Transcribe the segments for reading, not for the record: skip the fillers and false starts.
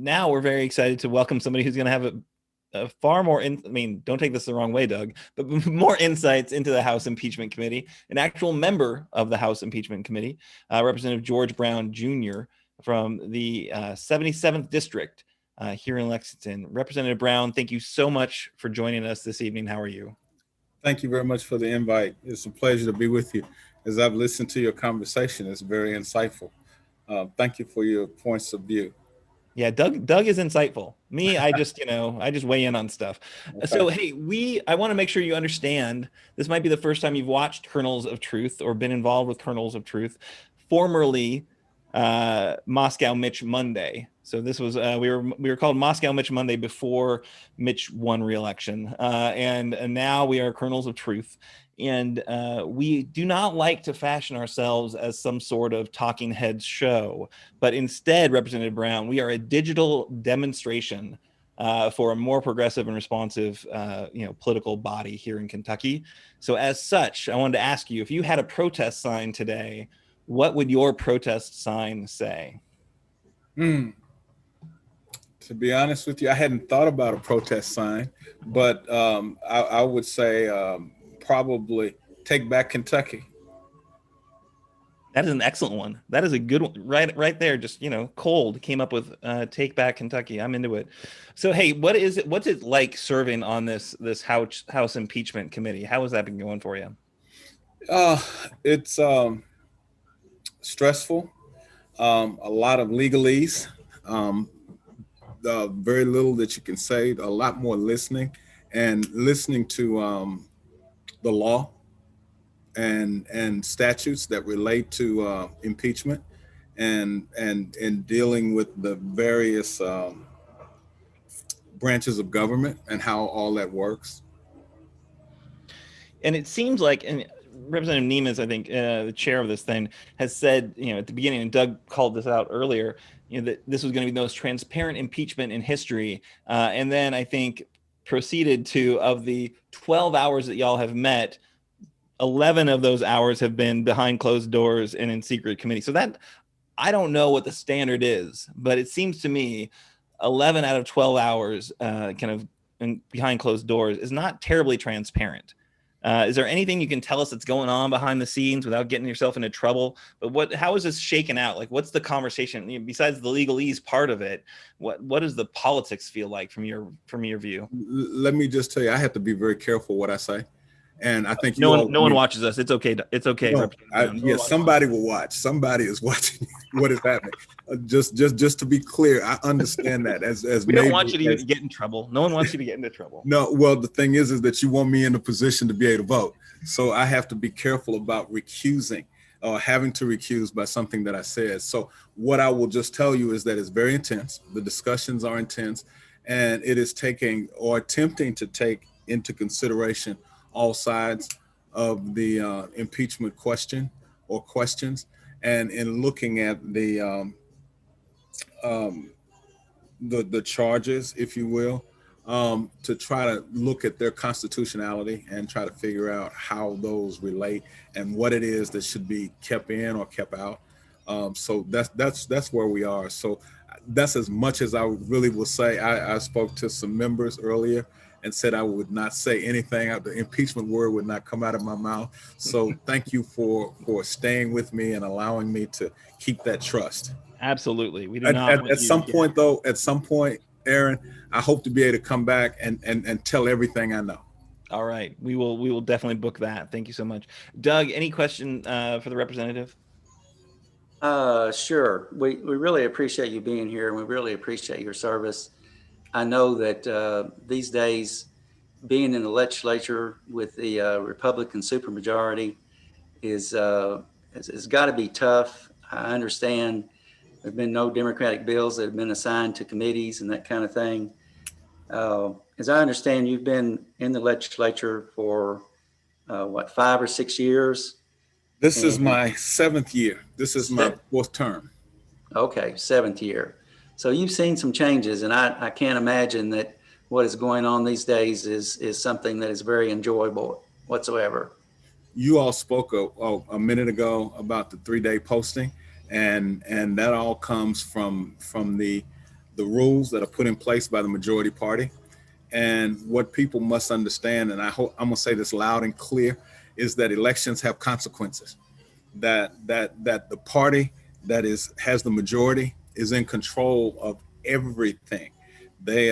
now we're very excited to welcome somebody who's going to have a far more, don't take this the wrong way, Doug, but more insights into the House Impeachment Committee, an actual member of the House Impeachment Committee, Representative George Brown Jr. from the 77th District here in Lexington. Representative Brown, thank you so much for joining us this evening. How are you? Thank you very much for the invite. It's a pleasure to be with you. As I've listened to your conversation, it's very insightful. Thank you for your points of view. Yeah, Doug is insightful. Me, I just weigh in on stuff. Okay. So, hey, I want to make sure you understand this might be the first time you've watched Kernels of Truth or been involved with Kernels of Truth, formerly Moscow Mitch Monday. So this was we were called Moscow Mitch Monday before Mitch won re-election, and now we are Kernels of Truth. And we do not like to fashion ourselves as some sort of talking heads show, but instead, Representative Brown, we are a digital demonstration for a more progressive and responsive, political body here in Kentucky. So as such, I wanted to ask you, if you had a protest sign today, what would your protest sign say? To be honest with you, I hadn't thought about a protest sign, but I would say probably Take Back Kentucky. That is an excellent one. That is a good one. Right there, just, cold came up with Take Back Kentucky. I'm into it. So, hey, what's it like serving on this House Impeachment Committee? How has that been going for you? It's stressful, a lot of legalese, very little that you can say, a lot more listening to the law and statutes that relate to impeachment and dealing with the various branches of government and how all that works. And it seems like, and Representative Nemeth, I think, the chair of this thing, has said, at the beginning, and Doug called this out earlier, that this was going to be the most transparent impeachment in history. And then I think proceeded to, of the 12 hours that y'all have met, 11 of those hours have been behind closed doors and in secret committee. So that, I don't know what the standard is, but it seems to me 11 out of 12 hours kind of behind closed doors is not terribly transparent. Is there anything you can tell us that's going on behind the scenes without getting yourself into trouble? But how is this shaken out? Like, what's the conversation besides the legalese part of it? What does the politics feel like from your view? Let me just tell you, I have to be very careful what I say, and I think no one watches us. It's okay. It's okay. No, somebody will watch. Somebody is watching what is happening. Just to be clear, I understand that as we don't want you to get in trouble. No one wants you to get into trouble. No, well, the thing is that you want me in a position to be able to vote. So I have to be careful about recusing or having to recuse by something that I said. So what I will just tell you is that it's very intense. The discussions are intense, and it is taking or attempting to take into consideration all sides of the impeachment question or questions, and in looking at the charges, if you will, to try to look at their constitutionality and try to figure out how those relate and what it is that should be kept in or kept out. So that's where we are. So that's as much as I really will say. I spoke to some members earlier and said I would not say anything. The impeachment word would not come out of my mouth. So thank you for staying with me and allowing me to keep that trust. Absolutely. We do not. At some point, Aaron, I hope to be able to come back and tell everything I know. All right. We will definitely book that. Thank you so much. Doug, any question for the representative? Sure. We really appreciate you being here, and we really appreciate your service. I know that these days, being in the legislature with the Republican supermajority has got to be tough. I understand there have been no Democratic bills that have been assigned to committees and that kind of thing. As I understand, you've been in the legislature for 5 or 6 years? This is my 7th year. This is my 4th term. Okay, 7th year. So you've seen some changes, and I can't imagine that what is going on these days is something that is very enjoyable whatsoever. You all spoke a minute ago about the 3-day posting, and that all comes from the the rules that are put in place by the majority party. And what people must understand, and I hope I'm gonna say this loud and clear, is that elections have consequences. That the party that has the majority is in control of everything. They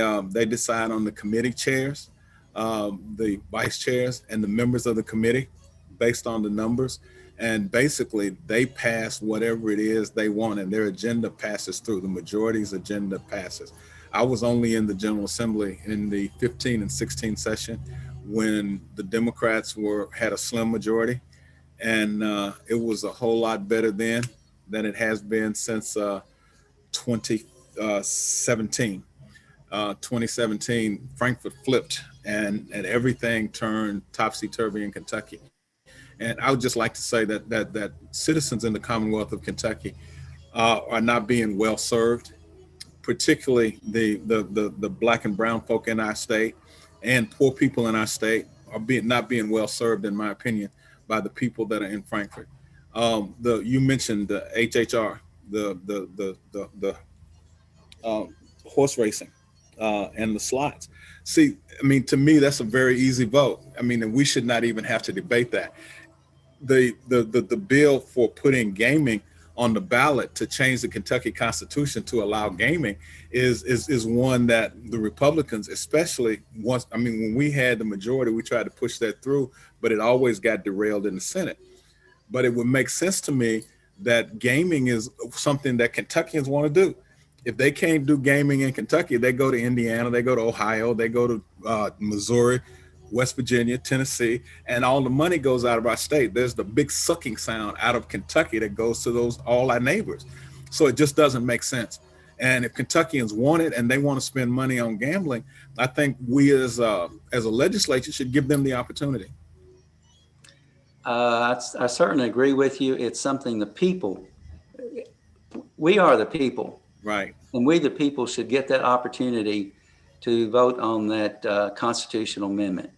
decide on the committee chairs, the vice chairs, and the members of the committee based on the numbers. And basically, they pass whatever it is they want, and their agenda passes through. The majority's agenda passes. I was only in the General Assembly in the 15 and 16 session when the Democrats had a slim majority, and it was a whole lot better then than it has been since 2017. 2017, Frankfurt flipped, and everything turned topsy-turvy in Kentucky. And I would just like to say that citizens in the Commonwealth of Kentucky are not being well served, particularly the Black and brown folk in our state, and poor people in our state are not being well served, in my opinion, by the people that are in Frankfurt. You mentioned the HHR, the horse racing, and the slots. See, I mean, to me, that's a very easy vote. I mean, and we should not even have to debate that. The bill for putting gaming on the ballot to change the Kentucky Constitution to allow gaming is one that the Republicans, especially once, I mean, when we had the majority, we tried to push that through, but it always got derailed in the Senate. But it would make sense to me that gaming is something that Kentuckians want to do. If they can't do gaming in Kentucky, they go to Indiana, they go to Ohio, they go to Missouri, West Virginia, Tennessee, and all the money goes out of our state. There's the big sucking sound out of Kentucky that goes to all our neighbors. So it just doesn't make sense. And if Kentuckians want it and they want to spend money on gambling, I think we as a legislature should give them the opportunity. I certainly agree with you. It's something we are the people. Right. And we, the people, should get that opportunity to vote on that constitutional amendment.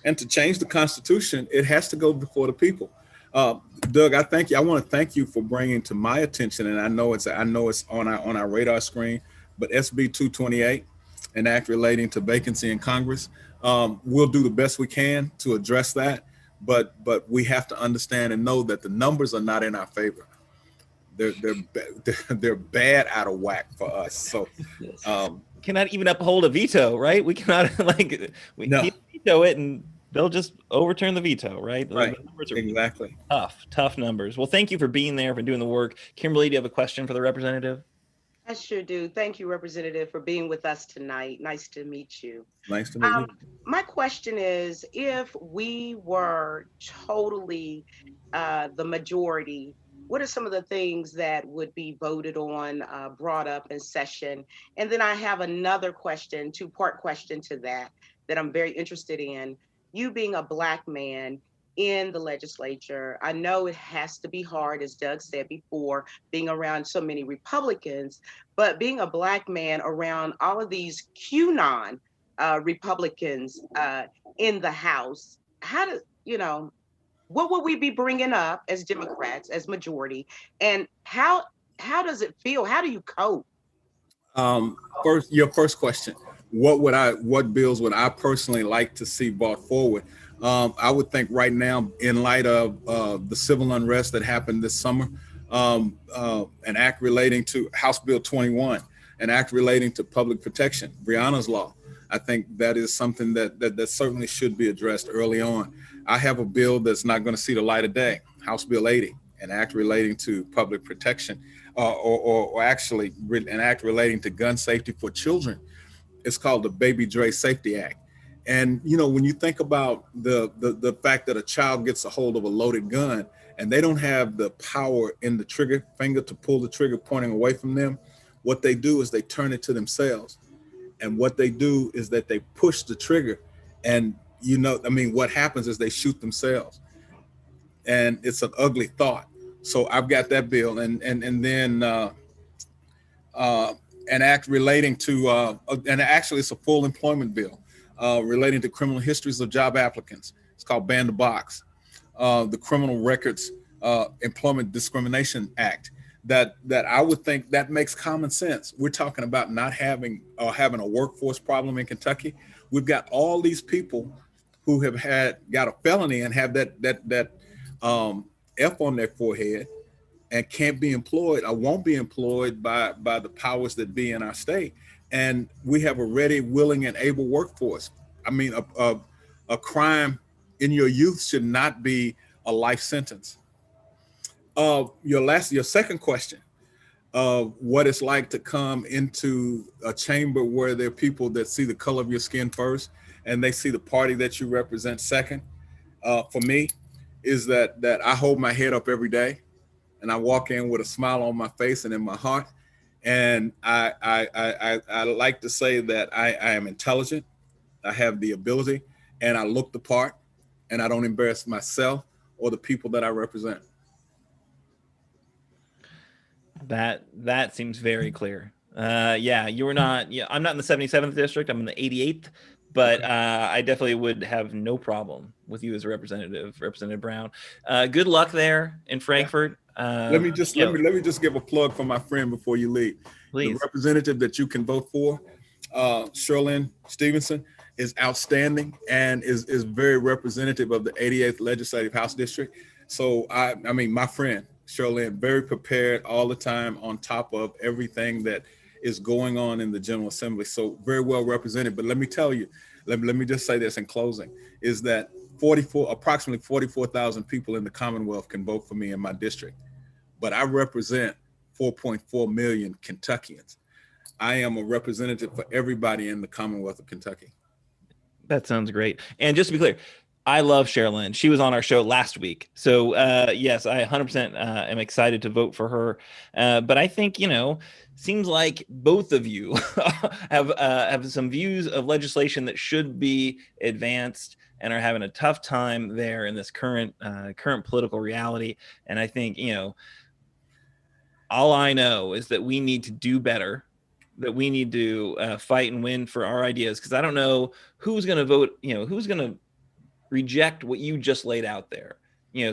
And to change the Constitution, it has to go before the people. Doug, I thank you. I want to thank you for bringing to my attention, and I know it's on our radar screen, but SB 228, an act relating to vacancy in Congress. We'll do the best we can to address that, but we have to understand and know that the numbers are not in our favor. They're bad out of whack for us. So. Cannot even uphold a veto, right? We cannot veto it and they'll just overturn the veto, right? Right. The numbers are exactly. Tough numbers. Well, thank you for being there, for doing the work. Kimberly, do you have a question for the representative? I sure do. Thank you, Representative, for being with us tonight. Nice to meet you. Nice to meet you. My question is, if we were totally the majority, what are some of the things that would be voted on, brought up in session? And then I have another question, two-part question to that I'm very interested in. You being a Black man in the legislature, I know it has to be hard, as Doug said before, being around so many Republicans, but being a Black man around all of these QAnon Republicans in the House, what will we be bringing up as Democrats, as majority, and how does it feel? How do you cope? Your first question, what bills would I personally like to see brought forward? I would think right now, in light of the civil unrest that happened this summer, an act relating to House Bill 21, an act relating to public protection, Breonna's Law. I think that is something that certainly should be addressed early on. I have a bill that's not going to see the light of day, House Bill 80, an act relating to public protection, or actually an act relating to gun safety for children. It's called the Baby Dre Safety Act. And, when you think about the fact that a child gets a hold of a loaded gun and they don't have the power in the trigger finger to pull the trigger pointing away from them, what they do is they turn it to themselves. And what they do is that they push the trigger, and what happens is they shoot themselves, and it's an ugly thought. So I've got that bill, and then an act relating to, and actually it's a full employment bill relating to criminal histories of job applicants. It's called Ban the Box. The Criminal Records Employment Discrimination Act. that I would think that makes common sense. We're talking about not having a workforce problem in Kentucky. We've got all these people who have got a felony and have that F on their forehead and can't be employed or won't be employed by the powers that be in our state. And we have a ready, willing, and able workforce. I mean, a crime in your youth should not be a life sentence. Your second question of what it's like to come into a chamber where there are people that see the color of your skin first and they see the party that you represent second. For me, is that I hold my head up every day, and I walk in with a smile on my face and in my heart. And I like to say that I am intelligent, I have the ability, and I look the part, and I don't embarrass myself or the people that I represent. That seems very clear. Yeah, you're not. Yeah, I'm not in the 77th district. I'm in the 88th, but I definitely would have no problem with you as a Representative Brown. Good luck there in Frankfurt. Let me just give a plug for my friend before you leave. Please. The representative that you can vote for, Sherlyn Stevenson, is outstanding and is very representative of the 88th Legislative House District. So I mean, my friend Sherlyn, very prepared all the time, on top of everything that is going on in the General Assembly. So very well represented. But let me tell you, let me just say this in closing, is that approximately 44,000 people in the Commonwealth can vote for me in my district, but I represent 4.4 million Kentuckians. I am a representative for everybody in the Commonwealth of Kentucky. That sounds great. And just to be clear, I love Sherlyn. She was on our show last week. So yes, I 100% am excited to vote for her. But I think, seems like both of you have some views of legislation that should be advanced and are having a tough time there in this current political reality. And I think, all I know is that we need to do better, that we need to fight and win for our ideas. Because I don't know who's going to vote, who's going to reject what you just laid out there.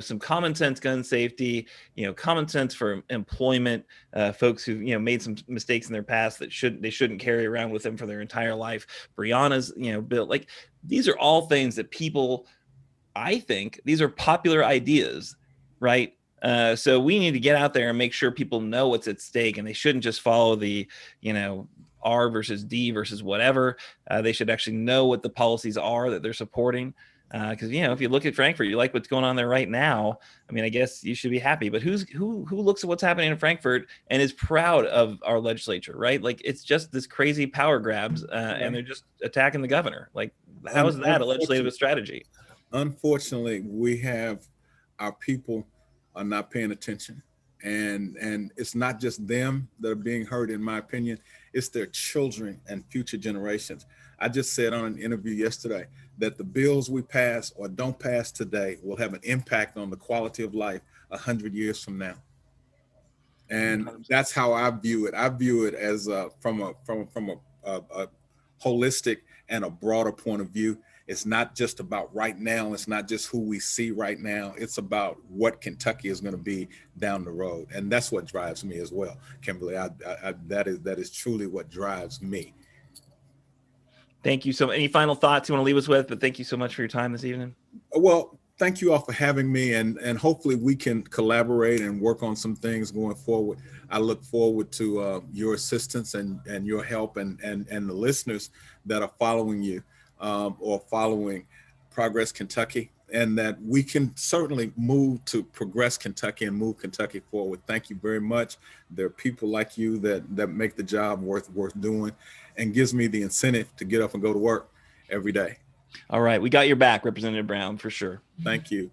Some common sense gun safety, common sense for employment, folks who made some mistakes in their past that they shouldn't carry around with them for their entire life. Brianna's bill, like, these are all things that people, I think these are popular ideas, right? So we need to get out there and make sure people know what's at stake, and they shouldn't just follow the R versus D versus whatever. They should actually know what the policies are that they're supporting. Because if you look at Frankfurt, you like what's going on there right now. I mean, I guess you should be happy. But who looks at what's happening in Frankfurt and is proud of our legislature, right? Like, it's just this crazy power grabs, and they're just attacking the governor. Like, how is that a legislative strategy? Unfortunately, we have our people are not paying attention, and it's not just them that are being hurt. In my opinion, it's their children and future generations. I just said on an interview yesterday that the bills we pass or don't pass today will have an impact on the quality of life 100 years from now. And that's how I view it. I view it as from a holistic and a broader point of view. It's not just about right now. It's not just who we see right now. It's about what Kentucky is going to be down the road. And that's what drives me as well, Kimberly. That is truly what drives me. Thank you so much. Any final thoughts you want to leave us with? But thank you so much for your time this evening. Well, thank you all for having me, and hopefully we can collaborate and work on some things going forward. I look forward to your assistance and your help, and the listeners that are following you or following Progress Kentucky, and that we can certainly move to progress Kentucky and move Kentucky forward. Thank you very much. There are people like you that make the job worth doing, and gives me the incentive to get up and go to work every day. All right. We got your back, Representative Brown, for sure. Thank you.